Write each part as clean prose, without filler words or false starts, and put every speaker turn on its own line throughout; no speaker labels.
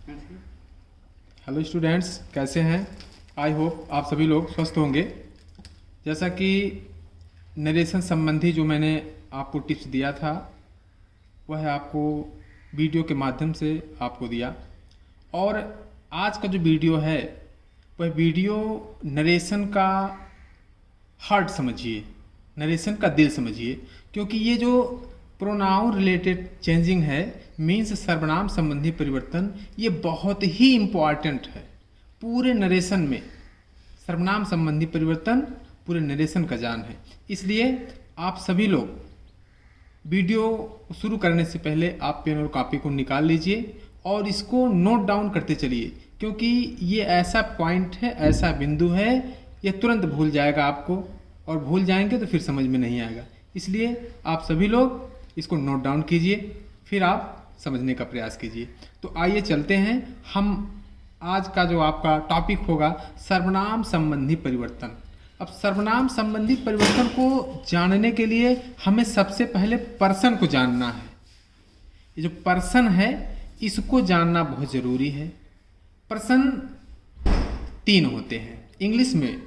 Hello students, कैसे हैं? I hope आप सभी लोग स्वस्थ होंगे। जैसा कि नरेशन संबंधी जो मैंने आपको टिप्स दिया था वह आपको वीडियो के माध्यम से आपको दिया, और आज का जो वीडियो है वह वीडियो नरेशन का हार्ट समझिए, नरेशन का दिल समझिए, क्योंकि ये जो प्रोनाउन रिलेटेड चेंजिंग है, मीन्स सर्वनाम संबंधी परिवर्तन, ये बहुत ही इम्पॉर्टेंट है। पूरे नरेशन में सर्वनाम संबंधी परिवर्तन पूरे नरेशन का जान है। इसलिए आप सभी लोग वीडियो शुरू करने से पहले आप पेन और कॉपी को निकाल लीजिए और इसको नोट डाउन करते चलिए, क्योंकि ये ऐसा पॉइंट है, ऐसा बिंदु है, ये तुरंत भूल जाएगा आपको, और भूल जाएंगे तो फिर समझ में नहीं आएगा। इसलिए आप सभी लोग इसको नोट डाउन कीजिए, फिर आप समझने का प्रयास कीजिए। तो आइए चलते हैं, हम आज का जो आपका टॉपिक होगा सर्वनाम संबंधी परिवर्तन। अब सर्वनाम संबंधी परिवर्तन को जानने के लिए हमें सबसे पहले पर्सन को जानना है। ये जो पर्सन है इसको जानना बहुत ज़रूरी है। पर्सन 3 होते हैं। इंग्लिश में,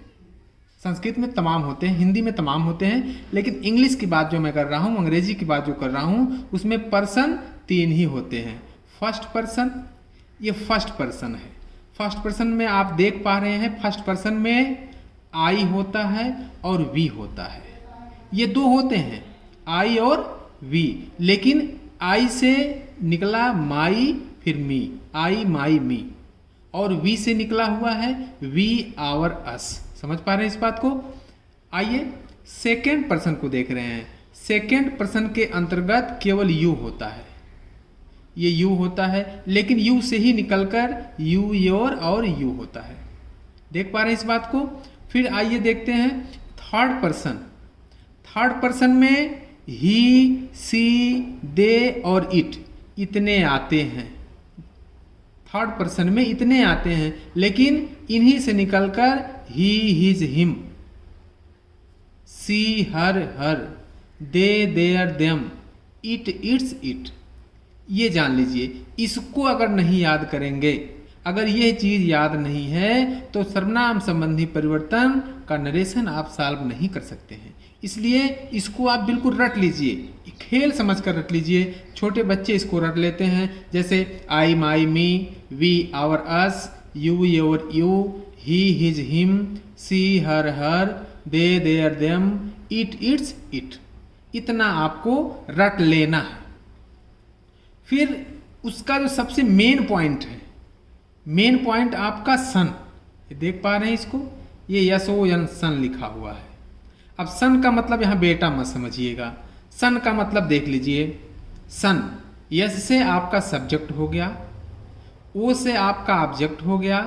संस्कृत में तमाम होते हैं, हिंदी में तमाम होते हैं, लेकिन इंग्लिश की बात जो मैं कर रहा हूँ, अंग्रेजी की बात जो कर रहा हूँ, उसमें पर्सन 3 ही होते हैं। फर्स्ट पर्सन, ये फर्स्ट पर्सन है। फर्स्ट पर्सन में आप देख पा रहे हैं, फर्स्ट पर्सन में आई होता है और वी होता है। ये 2 होते हैं, आई और वी, लेकिन आई से निकला माई, फिर मी, आई माई मी, और वी से निकला हुआ है वी आवर अस। समझ पा रहे हैं इस बात को? आइए सेकेंड पर्सन को देख रहे हैं। सेकेंड पर्सन के अंतर्गत केवल यू होता है, ये यू होता है, लेकिन यू से ही निकलकर यू, योर और यू होता है। देख पा रहे हैं इस बात को? फिर आइए देखते हैं थर्ड पर्सन। थर्ड पर्सन में ही, सी, दे और इट, इतने आते हैं। थर्ड पर्सन में इतने आते हैं, लेकिन इन्हीं से निकलकर ही, his, him, she, her, her, they, their, them, it, its, it. ये जान लीजिए। इसको अगर नहीं याद करेंगे, अगर ये चीज़ याद नहीं है, तो सर्वनाम संबंधी परिवर्तन का नरेशन आप सॉल्व नहीं कर सकते हैं। इसलिए इसको आप बिल्कुल रट लीजिए, खेल समझकर रट लीजिए। छोटे बच्चे इसको रट लेते हैं, जैसे I my me, we our us, you your you, he his him, she her her, they their them, it its it. इतना आपको रट लेना है। फिर उसका जो सबसे मेन पॉइंट है, मेन पॉइंट आपका सन, ये देख पा रहे हैं इसको, ये SON सन लिखा हुआ है। अब सन का मतलब यहाँ बेटा मत समझिएगा। सन का मतलब देख लीजिए, सन, यस से आपका सब्जेक्ट हो गया, ओ से आपका ऑब्जेक्ट हो गया,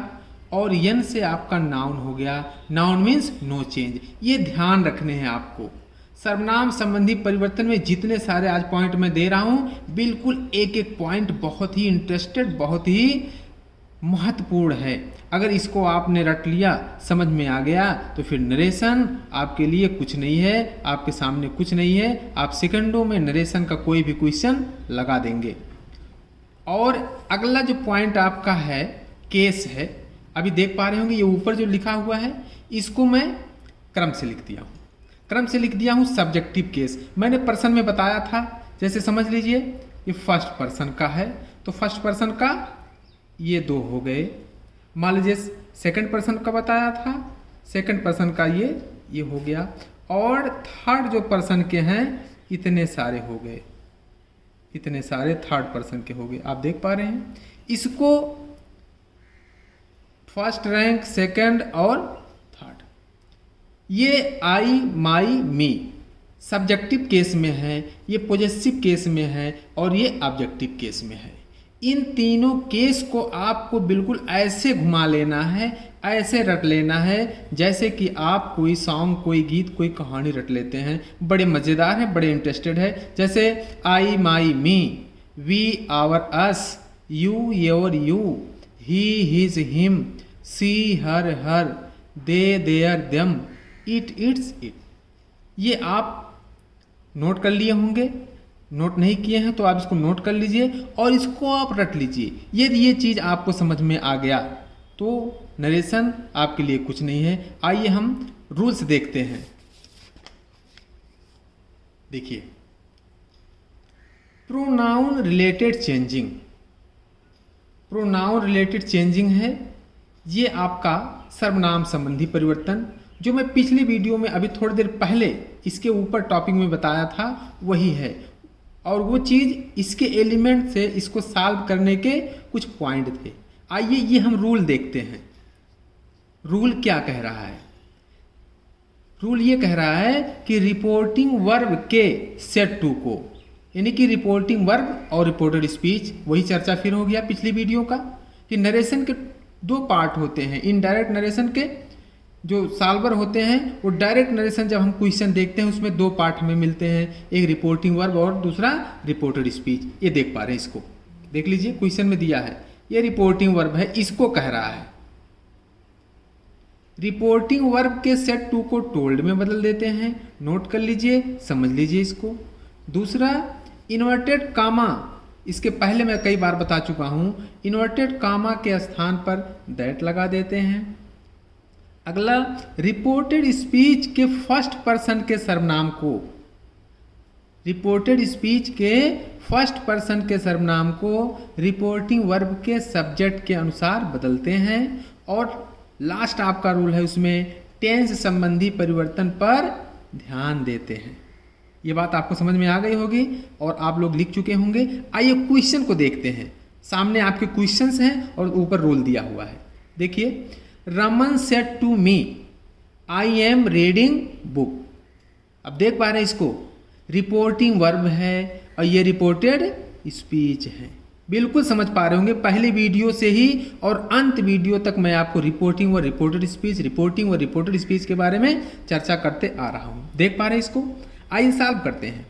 और यन से आपका नाउन हो गया। Noun means no change. ये ध्यान रखने हैं आपको। सर्वनाम संबंधी परिवर्तन में जितने सारे आज पॉइंट मैं दे रहा हूं, बिल्कुल एक एक पॉइंट बहुत ही इंटरेस्टेड, बहुत ही महत्वपूर्ण है। अगर इसको आपने रट लिया, समझ में आ गया, तो फिर नरेशन आपके लिए कुछ नहीं है, आपके सामने कुछ नहीं है। आप सेकंडों में नरेशन का कोई भी क्वेश्चन लगा देंगे। और अगला जो पॉइंट आपका है, केस है। अभी देख पा रहे होंगे ये ऊपर जो लिखा हुआ है, इसको मैं क्रम से लिख दिया हूँ। क्रम से लिख दिया हूँ सब्जेक्टिव केस। मैंने पर्सन में बताया था, जैसे समझ लीजिए ये फर्स्ट पर्सन का है, तो फर्स्ट पर्सन का ये 2 हो गए। मान लीजिए सेकंड पर्सन का बताया था, सेकंड पर्सन का ये हो गया, और थर्ड जो पर्सन के हैं इतने सारे हो गए, इतने सारे थर्ड पर्सन के हो गए। आप देख पा रहे हैं इसको, फर्स्ट रैंक, सेकंड और थर्ड। ये आई माई मी सब्जेक्टिव केस में है, ये पॉजेसिव केस में है, और ये ऑब्जेक्टिव केस में है। इन तीनों केस को आपको बिल्कुल ऐसे घुमा लेना है, ऐसे रट लेना है, जैसे कि आप कोई सॉन्ग, कोई गीत, कोई कहानी रट लेते हैं। बड़े मज़ेदार है, बड़े इंटरेस्टेड है। जैसे I my me, we our us, you your you, he his him, she her her, they their them, it its it. ये आप नोट कर लिए होंगे। नोट नहीं किए हैं तो आप इसको नोट कर लीजिए और इसको आप रट लीजिए। यदि ये चीज़ आपको समझ में आ गया तो नरेशन आपके लिए कुछ नहीं है। आइए हम रूल्स देखते हैं। देखिए, pronoun related changing, pronoun related changing है ये आपका सर्वनाम संबंधी परिवर्तन, जो मैं पिछली वीडियो में अभी थोड़ी देर पहले इसके ऊपर टॉपिक में बताया था वही है, और वो चीज़ इसके एलिमेंट से इसको सॉल्व करने के कुछ पॉइंट थे। आइए ये हम रूल देखते हैं। रूल क्या कह रहा है? रूल ये कह रहा है कि रिपोर्टिंग वर्ब के सेट टू को, यानी कि रिपोर्टिंग वर्ब और रिपोर्टेड स्पीच, वही चर्चा फिर हो गया पिछली वीडियो का कि नरेशन के दो पार्ट होते हैं। इनडायरेक्ट नरेशन के जो सॉल्वर होते हैं, वो डायरेक्ट नरेशन जब हम क्वेश्चन देखते हैं उसमें दो पार्ट हमें मिलते हैं, एक रिपोर्टिंग वर्ब और दूसरा रिपोर्टेड स्पीच। ये देख पा रहे हैं, इसको देख लीजिए, क्वेश्चन में दिया है ये रिपोर्टिंग वर्ब है, इसको कह रहा है। रिपोर्टिंग वर्ब के सेट टू को टोल्ड में बदल देते हैं, नोट कर लीजिए, समझ लीजिए इसको। दूसरा, इन्वर्टेड कामा, इसके पहले मैं कई बार बता चुका हूं, इन्वर्टेड कामा के स्थान पर दैट लगा देते हैं। अगला, रिपोर्टेड स्पीच के फर्स्ट पर्सन के सर्वनाम को, रिपोर्टेड स्पीच के फर्स्ट पर्सन के सर्वनाम को रिपोर्टिंग वर्ब के सब्जेक्ट के अनुसार बदलते हैं। और लास्ट आपका रूल है उसमें टेंस संबंधी परिवर्तन पर ध्यान देते हैं। ये बात आपको समझ में आ गई होगी और आप लोग लिख चुके होंगे। आइए क्वेश्चन को देखते हैं। सामने आपके क्वेश्चंस हैं और ऊपर रूल दिया हुआ है। देखिए, Raman said to me I am reading book. अब देख पा रहे हैं इसको, रिपोर्टिंग वर्ब है और ये रिपोर्टेड स्पीच है। बिल्कुल समझ पा रहे होंगे, पहले वीडियो से ही और अंत वीडियो तक मैं आपको रिपोर्टिंग और रिपोर्टेड स्पीच, रिपोर्टिंग और रिपोर्टेड स्पीच के बारे में चर्चा करते आ रहा हूँ। देख पा रहे हैं इसको। आइए सॉल्व करते हैं।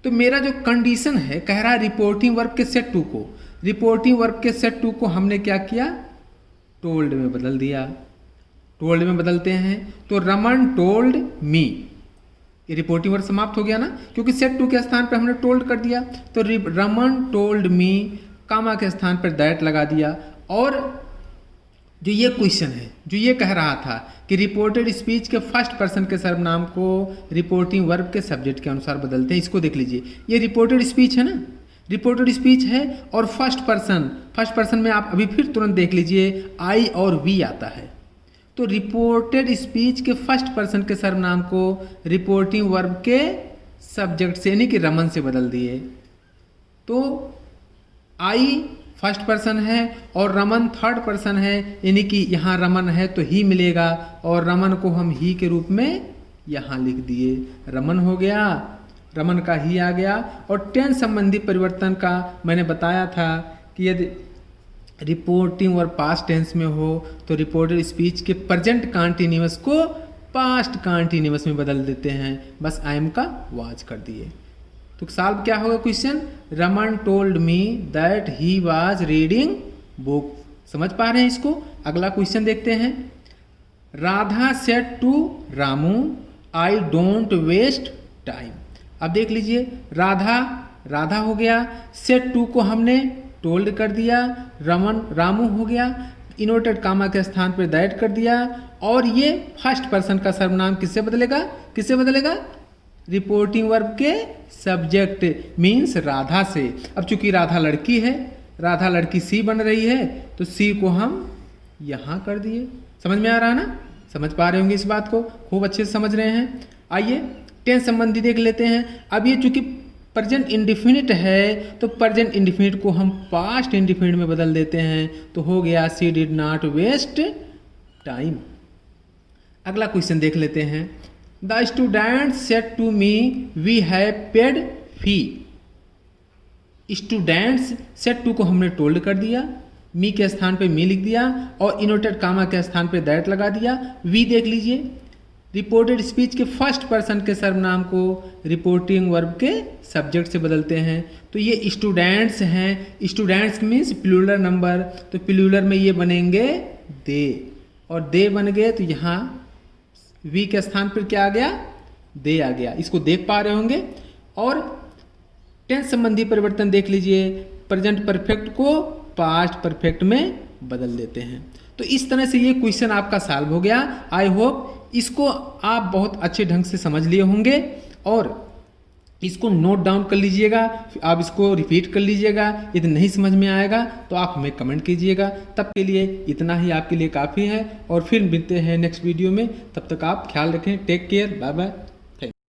तो मेरा जो कंडीशन है कह रहा है रिपोर्टिंग वर्ब के सेट टू को, रिपोर्टिंग वर्ब के सेट टू को हमने क्या किया, टोल्ड में बदल दिया। टोल्ड में बदलते हैं तो रमन टोल्ड मी, ये रिपोर्टिंग वर्ब समाप्त हो गया ना, क्योंकि सेट टू के स्थान पर हमने टोल्ड कर दिया। तो रमन टोल्ड मी, कामा के स्थान पर दैट लगा दिया। और जो ये क्वेश्चन है, जो ये कह रहा था कि रिपोर्टेड स्पीच के फर्स्ट पर्सन के सर्वनाम को रिपोर्टिंग वर्ब के सब्जेक्ट के अनुसार बदलते हैं, इसको देख लीजिए। ये रिपोर्टेड स्पीच है ना, रिपोर्टेड स्पीच है और फर्स्ट पर्सन में आप अभी फिर तुरंत देख लीजिए आई और वी आता है। तो रिपोर्टेड स्पीच के फर्स्ट पर्सन के सर्वनाम को रिपोर्टिंग वर्ब के सब्जेक्ट से, यानी कि रमन से बदल दिए। तो आई फर्स्ट पर्सन है और रमन थर्ड पर्सन है, यानी कि यहाँ रमन है तो ही मिलेगा और रमन को हम ही के रूप में यहाँ लिख दिए। रमन हो गया, रमन का ही आ गया। और टेंस संबंधी परिवर्तन का मैंने बताया था कि यदि रिपोर्टिंग और पास्ट टेंस में हो तो रिपोर्टेड स्पीच के प्रेजेंट कंटीन्यूअस को पास्ट कंटीन्यूअस में बदल देते हैं, बस आई एम का वाज कर दिए। तो सॉल्व क्या होगा question, Raman told me that he was reading book. समझ पा रहे हैं इसको। अगला क्वेश्चन देखते हैं। Radha said to Ramu I don't waste time. अब देख लीजिए, राधा हो गया, सेड टू को हमने टोल्ड कर दिया, रामू हो गया, इनवर्टेड कामा के स्थान पर दैट कर दिया। और ये फर्स्ट पर्सन का सर्वनाम किससे बदलेगा, रिपोर्टिंग वर्ब के सब्जेक्ट मीन्स राधा से। अब चूंकि राधा लड़की है, राधा लड़की सी बन रही है, तो सी को हम यहाँ कर दिए। समझ में आ रहा है ना, समझ पा रहे होंगे इस बात को, खूब अच्छे से समझ रहे हैं। आइए टेंस संबंधी देख लेते हैं। अब ये चूंकि प्रेजेंट इंडिफिनिट है तो प्रेजेंट इंडिफिनिट को हम पास्ट इंडिफिनिट में बदल देते हैं, तो हो गया she did not waste time. अगला क्वेश्चन देख लेते हैं। The student said to me we have paid fee. Students said to को हमने टोल्ड कर दिया, मी के स्थान पे मी लिख दिया और इनवर्टेड कामा के स्थान पे दैट लगा दिया। वी देख लीजिए, रिपोर्टेड स्पीच के फर्स्ट पर्सन के सर्वनाम को रिपोर्टिंग वर्ब के सब्जेक्ट से बदलते हैं। तो ये स्टूडेंट्स हैं, स्टूडेंट्स मीन्स प्लूरल नंबर, तो प्लूरल में ये बनेंगे दे, और दे बन गए तो यहाँ वी के स्थान पर क्या आ गया, दे आ गया। इसको देख पा रहे होंगे। और टेंस संबंधी परिवर्तन देख लीजिए, प्रेजेंट परफेक्ट को पास्ट परफेक्ट में बदल देते हैं। तो इस तरह से ये क्वेश्चन आपका सॉल्व हो गया। आई होप इसको आप बहुत अच्छे ढंग से समझ लिए होंगे और इसको नोट डाउन कर लीजिएगा, आप इसको रिपीट कर लीजिएगा। यदि नहीं समझ में आएगा तो आप हमें कमेंट कीजिएगा। तब के लिए इतना ही आपके लिए काफ़ी है और फिर मिलते हैं नेक्स्ट वीडियो में। तब तक आप ख्याल रखें। Take care, bye bye.